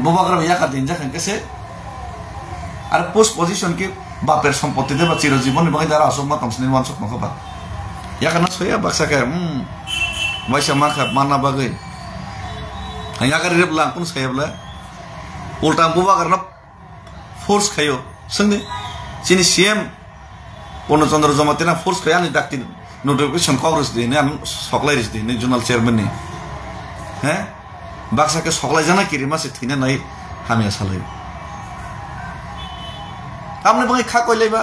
बबाग्रा याकार दिन जाखन केसे आरो पोस्ट पोजिशन के बापेर सम्पत्ति दे बा चिरजीवन नि बागै दारा असमा तमसनि वानसक नखबा याकारना सोया बाक्सा के वाइसा माखा माना बागै याकार रेबला कुन सायबला उल्टा बबाग्राना फोर्स खायो संगे चिनि सीएम पूर्णचंद्र जमातेना फोर्स खाया नि डाक्टिन नोटिफिकेशन कांग्रेस दिने आम सकलाइरिस दिने जोनाल चेयरमैन नि हे बाक्सा के सकलाइ जाना किरिमा से थिने नै हामिया सालाय हमने बागै खाकय लेबा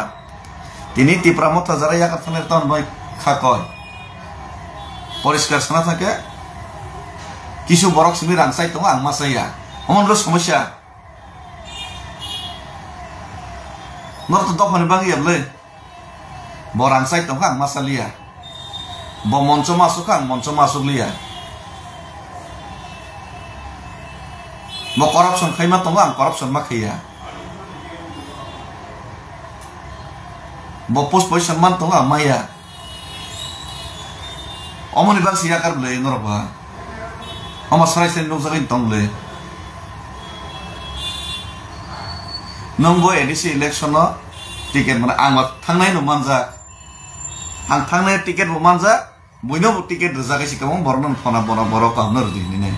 तिनि तिप्रामत जारा याका थाने तन बाय खाकय परिष्कार सना थाके किसु बरक सिमि रांसाय तो आं मासाया अमनलो समस्या नरत दफानि बागै याबले बरांसाय तो आं मासालिया ब मंच मासुक आं मंच मासुकलिया ब करप्शन खाइमा तो आं करप्शन माखैया ब पोस्ट पोजिशन मान तो आं माया अमनि बागै याकार बले नरबा अमा सरायसे नौजागै तंले नंगो एडिसि इलेक्शन टिकेट माने आं थांनाय न मानजा आं थांनाय टिकेट मानजा बयनो टिकेट रजागैसि कम बरनन फना बना बर कामनर दिने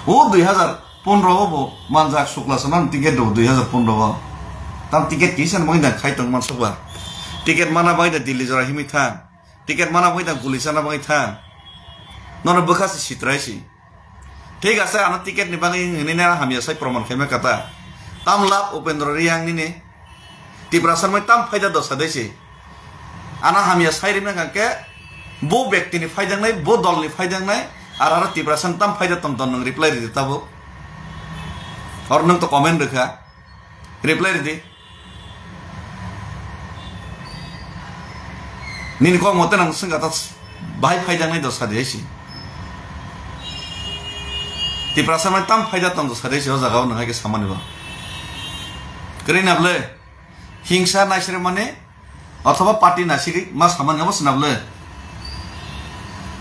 ओ 2015 बो मानजा शुक्लासन टिकेट 2015 तम टिकेट किसन मइना खाइतंग मानसबा टिकेट माना बायदा दिल्ली जरा हिमिथा টিকেট মানা বইতা পুলিশ আনা বাঙাই থা নন বখাসি সিত্রাইছি ঠিক আছে আনা টিকেট নি বাঙাই নিনে হামিয়া সাই প্রমাণ খাইমে কাতা তাম লাভ উপেন্দ্র রিয়াং নিনে ত্রিপুরাসার মই তাম ফায়দা দশা দেছি আনা হামিয়া সাই রিমে কাকে বো ব্যক্তিনি ফায়দাং নাই বো দলনি ফায়দাং নাই আর আর ত্রিপুরাসান তাম ফায়দা তম তন নং রিপ্লাই রিদি তাবো और नंग तो कमेंट रखा रिप्लाई दी नीन को मते नंग संग आता बाई फायदा नहीं दो सादेशी ती प्रासा में तम फायदा तम दो सादेशी हो जगह नंगा के सामान बा करें नबले हिंसा नाशिरे माने अथवा पार्टी नाशिरी मा सामान गमस नबले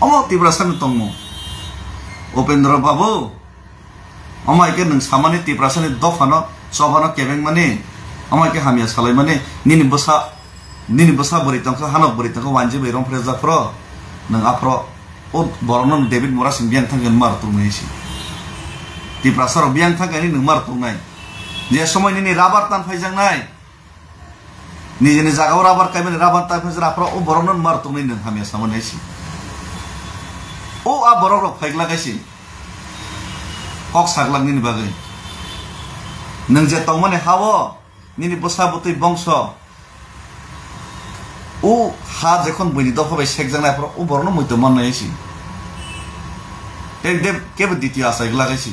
अमो ती प्रासा में तंगमो उपेंद्र बाबू अमाय के नों सामानि टिप्रासानि दफानो सभानो केबें माने अमाय के हामिया सालाय माने निनि बसा बोरि तंखो हानो बोरि तंखो वानजि बैरं फ्रे जाफ्रो नों आफ्रो ओ बरनो डेविड मोरासिन बियां थांगोन मार तुमैसि टिप्रासारो बियां थांगोन नों मार तुमनाय जे समय निनि राबार तान फाइजांनाय निजेनि जागाव राबार कायमानि राबार तान फाइजा आफ्रो ओ बरनो मार तुमनाय नों हामिया सामानायसि ओ आ बररो फाइगलागायसि कक सागलां निनि बागै नों जे तंग माने हावो निनि बसा बतै बंश ओ हा जेखन बनि दफाबाय सेकजांनायफ्राव ओ बरनो मयतो माननायसि टेक देब केबो द्वितीय आसाय लागायसि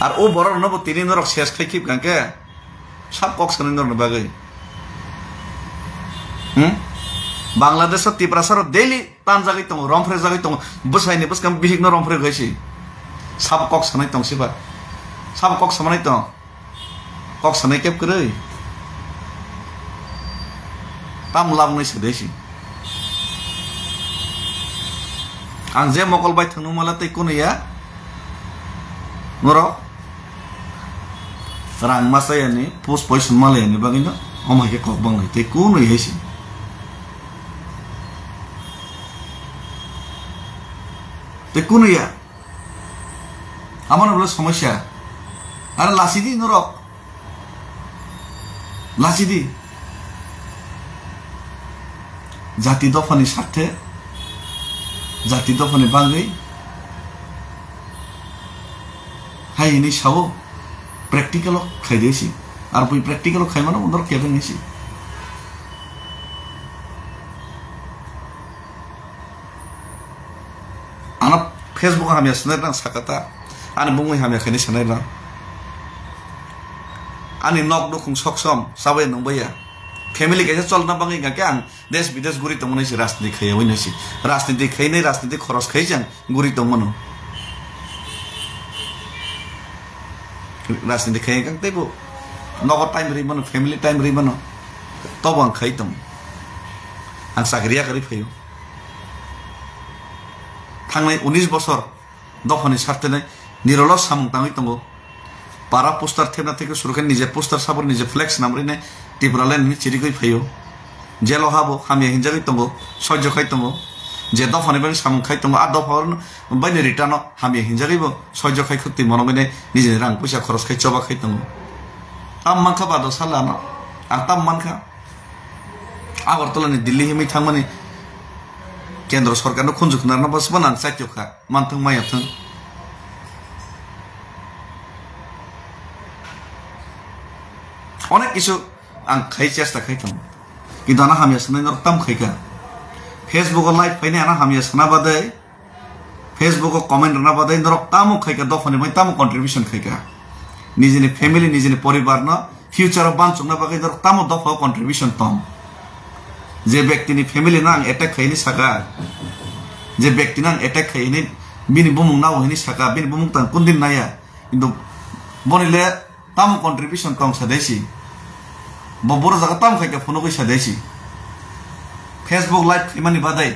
आर ओ बरनो बो तिनि नरक शेष खायखिब गांके सब कक सानै नरनो बागै बांग्लादेश टिप्रासार डेली तान जागै तंग रमफ्रे जागै तंग बसायनि बसकाम बिहिगनो रमफ्रे गयसि सब कक सानै तंसिबा सब कक सानै तंग कक सानै केब करै ताम लाबनै सदेसि आं जे मकलबाय थांनो मला तै कोनया नरो रां मासायनि पोस्ट पयसन मालायनि बागैनो अमायके कक बांलै तै कोनै हेसि तै कोनया আমার বলে সমস্যা আর লাসিদি নরক লাসিদি জাতি দফানি স্বার্থে জাতি দফানি বাঙাই হাইনি সাবো প্র্যাকটিক্যাল খাইদেছি আর বই প্র্যাকটিক্যাল খাইমানো নরক কেবেন এসি আনা ফেসবুক আমি আসলে না সাকাতা आनी बुंगै हामिया खायनि सानाय रा आनी नक दुखुं सक्षम साबाय नंबाया फैमिली कैसे चलना बाङै गाके आं देश विदेश गुरि तंमोनैसि राजनीति खायवैनैसि राजनीति खैनै राजनीति खरस खैजां गुरि तंमोनो राजनीति खै गांतेबो नगद टाइम रिमनो फैमिली टाइम रिमनो तब आं खैतम आं साख्रिया करि फैयो थांनाय 19 बছर दफानि सार्थेनै निरल सामुं ताङै तंगो पारा पोस्टार थेबना थेके सुरखाय निजे पोस्टार साबर निजे फ्लेक्स नामरिने टिप्रालाइन नि चिरिगै फैयो जेल हाबो हामिया हिंजागै तंगो सह्य खाय तंगो जे दफानि बां सामुं खाय तंगो आ दफार बायनि रिटार्न हामिया हिंजागैबो सह्य खाय खति मनगैने निजे रां पैसा खरस खाय चबा खाय तंगो ताम मानखा बादो सालाना आं ताम मानखा आगरतलानि दिल्ली हिमै थांमानि केंद्र सरकारनो खुनजुखनारना बसबा नां साइत्यखा मानथों मायाथों अनेक किसु आं खाई चेष्टा खायथां किन्तु आना हामिया सानाय नरक ताम खायखा फेसबुक लाइव फैने आना हामिया साना बादै फेसबुक कमेंट रना बादै नरक तामु खायखा दफानि मै तामु कन्ट्रिब्यूशन खायखा निजेनि फैमिली निजेनि परिवार न फ्यूचर बानचुंना बागै नरक तामु दफा कन्ट्रिब्यूशन तम जे व्यक्तिनि फैमिली नां अटैक खायनि साका जे व्यक्ति नां अटैक खायनि बिनि बुमुं नाव हैनि साका बिनि बुमुं तां कुनदिन नाया किन्तु बनिले तामु कन्ट्रिब्यूशन तम सादैसि बबर जगह ताम खायका फनो गैसा दैसि फेसबुक लाइव खैमानि बादै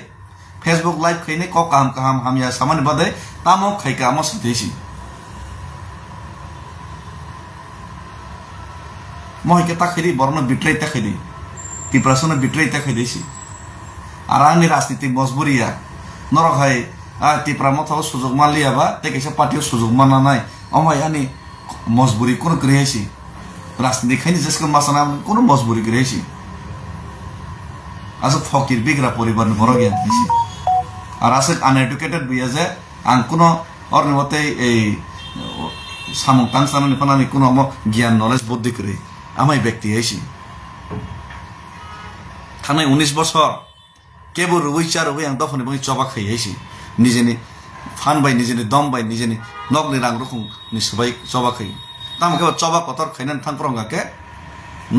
फेसबुक लाइव खैने क काम काम हामिया सामानि बादै तामो खायका म सादैसि मोहिके ताखैरि बरनो बिट्रै ताखैरि टिप्रासनो बिट्रै ताखैदैसि आरानि राजनीति मजबुरिया नरखाय आ टिप्रा मथाव सुजुग मानलियाबा तेकैसा पार्टियाव सुजुग माननाय अमायानि मजबुरी कोन क्रियासि राजनीति खैनि जसको मसना कोनो मजबुरी क्रियासि আসলে ফকির বিগ্রা পরিবার বড় জ্ঞান হয়েছি আর আসলে আনএডুকেটেড বিয়ে যে আং কোনো অর মতে এই সামুক টাংসানি আমি কোনো জ্ঞান নলেজ বুদ্ধি করে আমায় ব্যক্তি হয়েছি থানায় 19 বছর কেবল রুই চার রুই আং দফনে বই চবা খাইছি নিজেনি ফান বাই নিজেনি দম বাই নিজেনি নগনি রাং রকম সবাই চবা খাই তাম কেবল চবা কতর খাইনান থাং ফরঙ্গাকে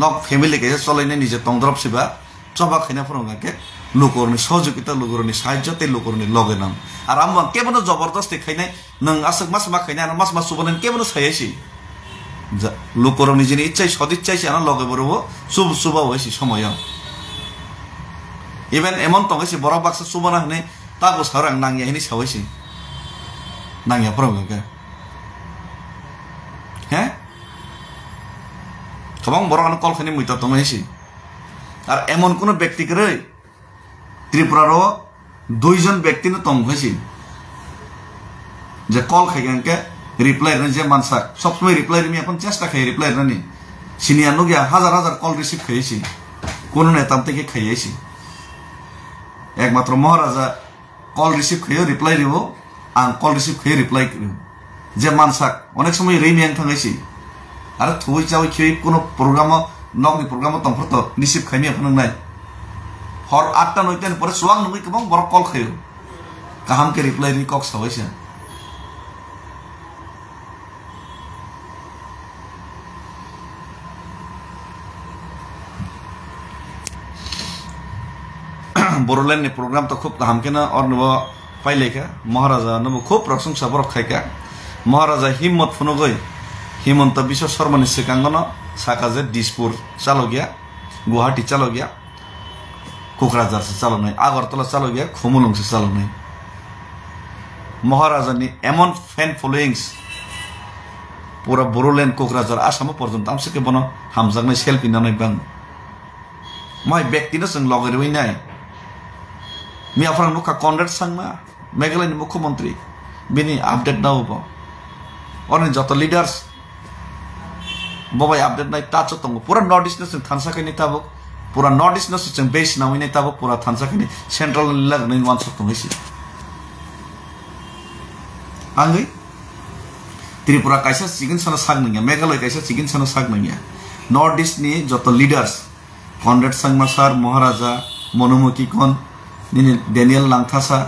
নক ফ্যামিলি কে চলাইনে নিজে তংদ্রব সিবা চবা খাইনা ফরঙ্গাকে লোকরনি সহযোগিতা লোকরনি সাহায্য তে লোকরনি লগে নাম আর আম কেবল জবরদস্তি খাইনাই নং আসক মাস মা খাইনা মাস মাস সুবনেন কেবল সাইছি লোকরনি নিজেনি ইচ্ছাই সদিচ্ছাই আনা লগে বরবো শুভ শুভ হয়েছি সময় ইভেন এমন তংছি বড় বাক্স সুবনা হনে তাগো সারাং নাঙ্গিয়া হিনি সাওইছি নাঙ্গিয়া ফরঙ্গাকে হ্যাঁ গোबां बर'आनो कल खानि मुइता तंगाइছি আর এমন কোন ব্যক্তিকে ত্রিপুরারও 2 জন ব্যক্তিনো তংগাইছি যে কল খাইগানকে রিপ্লাই রে যে মানসা সবসময় রিপ্লাই রে এখন চেষ্টা খাই রিপ্লাই রানি সিনিয়ানো গিয়া হাজার হাজার কল রিসিভ খাইছি কোন নেতাম থেকে খাইছি একমাত্র মহারাজা কল রিসিভ খাইও রিপ্লাই দিব আং কল রিসিভ খাই রিপ্লাই করি যে মানসা অনেক সময় রেমিয়াং থাঙ্গাইছি আর থুই চাওই খেয়ে কোনো প্রোগ্রাম নগনি প্রোগ্রাম তংফরত রিসিভ খাইমি এখন নাই হর 8টা 9টার পরে সোয়াং নগি গোबां বড় কল খাইও কাহাম কে রিপ্লাই রি কক সাওইছে बोरोलैंड ने प्रोग्राम तो खूब काम के ना और नवा पाइले क्या महाराजा नवा खूब प्रशंसा बरक खाई क्या महाराजा हिम्मत फुनो गई हिमंत विश्व शर्मा ने सिकांगनो साकाजे दिसपुर चालो गया गुवाहाटी चालो गया कोकराझार से चालो नहीं आगरतला चालो गया खुमुलुंग से चालो नहीं महाराजा ने एमन फैन फॉलोइंग्स पूरा बोरोलैंड कोकराझार आसाम पर्यंत आमसे के बनो हामजागने सेल्फी नानै बां माय व्यक्ति न संग लगे रही नाय मी afrang nuka Conrad Sangma Meghalaya मुख्यमंत्री बिनी अपडेट ना हो और जत लीडर्स बबाई अपडेट नाय टाच तंग पूरा नॉर्थ ईस्ट ने थानसा के नेता बक पूरा नॉर्थ ईस्ट ने बेस ना हुई नेता बक पूरा थानसा के सेंट्रल लग नहीं वन सकते हैं आंगे त्रिपुरा कैसा चिकन सना साग नहीं है मेघालय कैसा चिकन सना साग नहीं है नॉर्थ ईस्ट ने जत लीडर्स कॉनरेड संगमा सर महाराजा मनोमुखी कौन निने डेनियल लांगथासा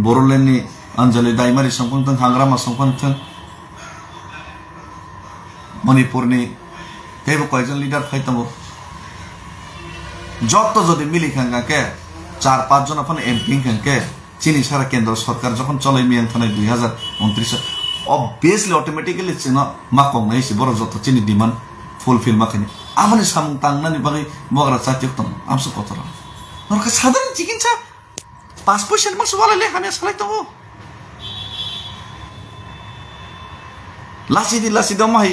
बोरोलैंड ने अंजलि दाइमारी संपंथन हांग्रामा संपंथन मणिपुर ने हेबो कयजन लीडर फाइतमो जत जदि मिली खांगा के 4-5 जन अपन एमपी खांके चीनी सारा केंद्र सरकार जखन चलै मियां थानाय 2029 obviously automatically चिनो माकं नाइसि बर जत चीनी डिमांड फुलफिल माखनि आमानि सामं तांनानि बागै मगरा चातिक तम आमसो कतरा नरका साधारण चिकित्सा 5% मास वालाले हामी सलाइ त हो लासि दमाइ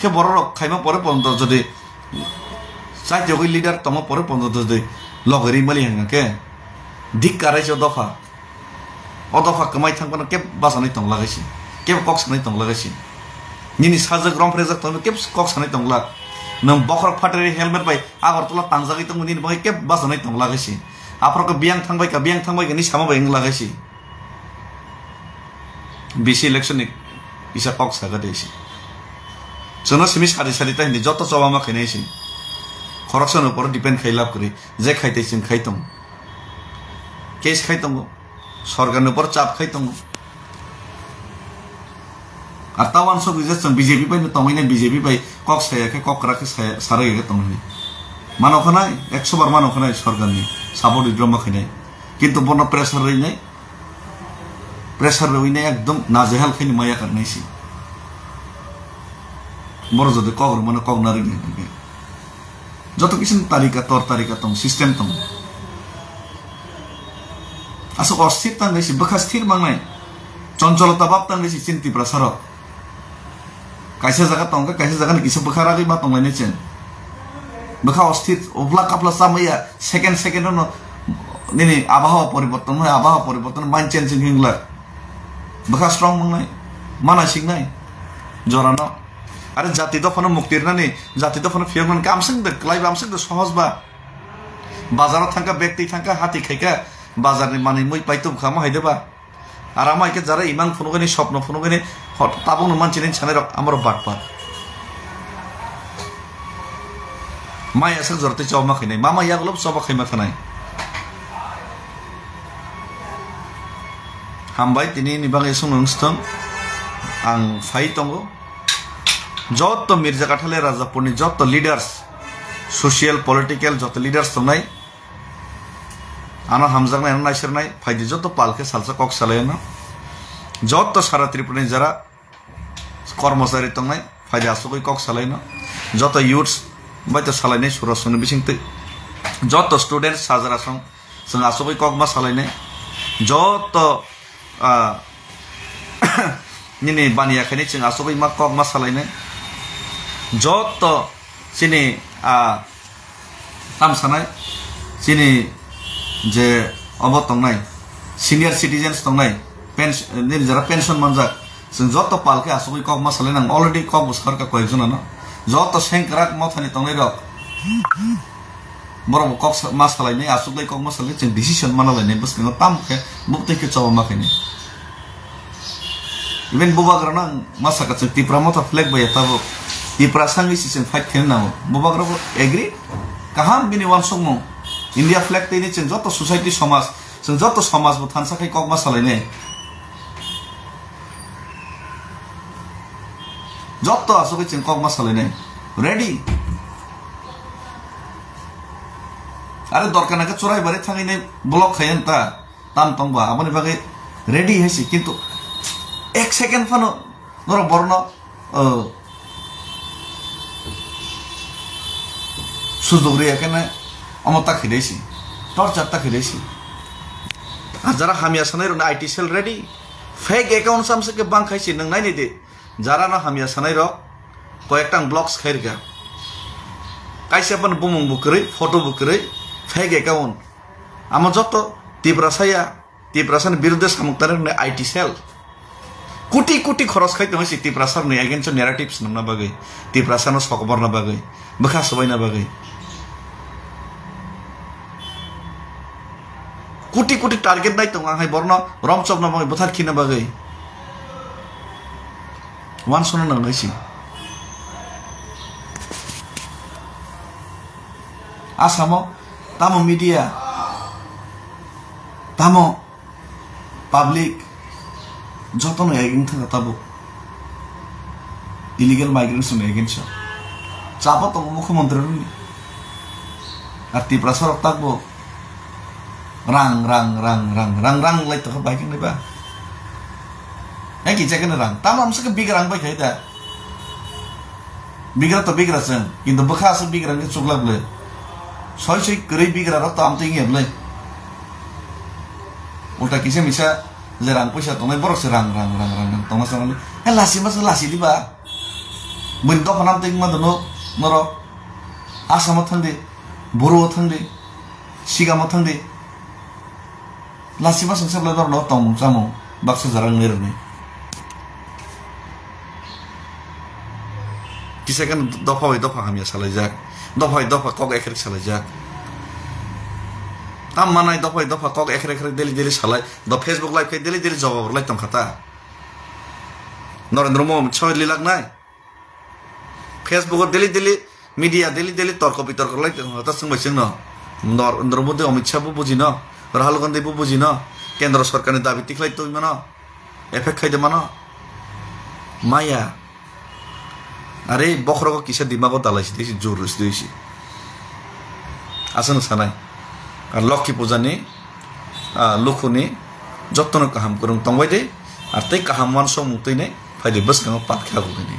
के बरर खाइमा परे पन्द जदि चातिक लिडर तम परे पन्द जदि लगरि मलि हंगा के धिक्कारै छ दफा अदफा कमाइ थांबन के बासानै तंग लागाइसि के कक्स नै तंग लागाइसि निनि साजक रम फ्रेजक तंग के कक्स नै तंग ला नों बखर फाटरि हेलमेट बाय आगरतला तांजागै तंग निनि बाय के बासानै तंग लागाइसि आफ्रको बियां थांबाय का नि सामा बाय लागाइसि बीसी इलेक्शन नि इसा कक्स सागा देसि जन सिमि सारि सारि ताइनि जत चबामा खैनाइसि करप्शन ऊपर डिपेंड खैलाब करी जे खाइतेसिन खाइतम केस खाइतम सरकार ऊपर चाप खाइतम আর তাওয়ান সব রিজেকশন বিজেপি পাই তমাইনে বিজেপি পাই কক সায়াকে কক রাখে সারা গেকে তমাইনে মানখানায় 100 বার মানখানায় সরকারনি সাপোর্ট ইদ্রমা খাইনাই কিন্তু বন প্রেসার রই নাই একদম নাজেহাল খাইনি মায়া করনাইছি বড় যদি কগর মানে কগনারি নাই যত কিছু তারিকা তম সিস্টেম তম আসো অস্থির তাংনাইছি বখা স্থির মাংনাই চঞ্চলতা বাপ তাংনাইছি চিন্তি প্রসার कैसे जगह तंगा कैसे जगह किसे बखारा गई बात तंगलाने चेन बखा अस्थिर ओबला कापला सामया सेकेंड न निनी आबहावा परिवर्तन माइंड चेंजिंग हिंगला बखा स्ट्रांग मंगनाय मानसिक नाय जरानो अरे जाति दफानो मुक्तिर नानि जाति दफानो फियरमन कामसिंग द क्लाइब आमसिंग द सहज बा বাজারও থাকা ব্যক্তি থাকা হাতি খাইকা বাজারনি মানে মই পাইতো খামা হাইদেবা আর আমাকে যারা ইমান ফুনুগানি স্বপ্ন ফুনুগানি তাবনো মানছিলেন ছানের আমার বাটপার মাই আসে জরতে চাওমা খাইনাই মামা ইয়াগুলো চাওয়া খাইমা খানাই হামবাই তিনি নিবাং এসং নংস্থম आं फाइ दंगो जत मिर्जा काठाले राजापुरनि जत लिडार्स सोशियल पलिटिकल जत लिडार्स दंनाय आना हामजांनाय नायसरनाय फाइदि जत पालके सालसा कक सालायना जत सारा त्रिपुरानि जारा कर्मचारी दंनाय फाइदि आसुगै कक सालायना जत युथ्स बायत सालायनाय सुरसनि बिसिंते जत स्टुडेन्ट्स हाजारा सं जों आसुगै कक मा सालायनाय जत निने बानिया खाने जों आसुगै मा कक मा सालायनाय जत सिनि तामसानाय सिनि जे अब तंनाय सिनियर सिटिजेन्स तंनाय पेन्शन जरा पेन्शन मनजा जों जत पालके आसुगै कक मा सालायनां अलरेडी कक बस्कार का कयजन न जत सेंक्राक मथानि तंनाय रक बरम कक मा सालायनाय आसुगै कक मा सालाय जों डिसिजन माना लायनाय बस्किनो तामखे बुकतेके चाव मा खायनाय Even bubagrana masakat se tipra mota flag baya tabo tipra sangi sisen fight khen na bubagra bo agree kaham bini wan songmo India flag te ni chen joto society samaj sing joto samaj bo thansa khai kok masalai ne joto asoke chen kok masalai ne ready are dorkar na ka chorai bare thangi ne block khayen ta tam tongba aboni bage ready hesi kintu एक second फनो नरो burn सुजुगरि एखाने अमता खिदैसी torture ता खिदैसी जरा हामिया सनाय र IT cell ready fake account सामसे के बां खाइसी नों नायनि दे जरा ना हामिया सनाय र कयेकटां ब्लॉक्स खाइरगा काइसे अपन बुमुं बुकरै फोटो बुकरै फेक अकाउंट आमा जत्तो तीव्रासानि बिरुद्धे सामुक्तार आईटी सेल कोटी कोटी खरच खाइते हइसि तीव्रासार नै अगेन्स्ट नैरेटिव्स नम्ना बागै तीव्रासानो सकबर ना बागै बखा सबाय ना बागै कोटी कोटी टार्गेट नाय दं आंहाय बरन रमचब ना बागै बथार खिना बागै वान सनो नंगैसि आसामो तामो मीडिया तामो पब्लिक जतनो एगेन था तबो इलीगल माइग्रेशन एगेन छ चापा तो मुख्यमंत्री रुनि आरती प्रसार तकबो रां रां रां रां रां रां लाइट तो बाइक नेबा एकी जगन रां ताम हमसे के बिग रां बाइ खाइदा बिगरा तो बिगरा सन किन्तु बखा से बिगरा के चुगलाबले सय सय गरै बिगरा र ताम तिंग हेबले उल्टा किसे मिसा ले रां पैसा तंनाय बरक से रां रां रां रां तंना सनाले हे लासि मासे लासि दिबा बुन द फनाम तिंग मा दनो नरो आसाम थांदे बरो थांदे सिगाम थांदे लासि मासे सबले दर न तंग जामो बाक्सा जारां नेरने किसे kan दफा हामिया सालायजाक दफा कक एखेर सालायजाक ताम मानाय दफा कक एखेर डेली सालाय द फेसबुक लाइव खाय डेली जवाब लाइक तम खाता नरेंद्र मोदी छय लाख नाय फेसबुक डेली मीडिया डेली तर्क बितर्क लाइक हता संबाय जों नरेंद्र मोदी अमित शाह बो बुझि न राहुल गांधी बो बुझि न केंद्र सरकारनि दाबि तिखलाय तो मन एफेक्ट खायदे मन माया अरे बखरको किसे दिमागो दालाइसि देसि जोरस देसि आसन सानाय लक्ष्मी पूजानि लुखुनि जत्तनो काहाम करं तंबाय दे आर तै काहाम मान सम मुक्तैने फायदे बसकांग पात खागुनि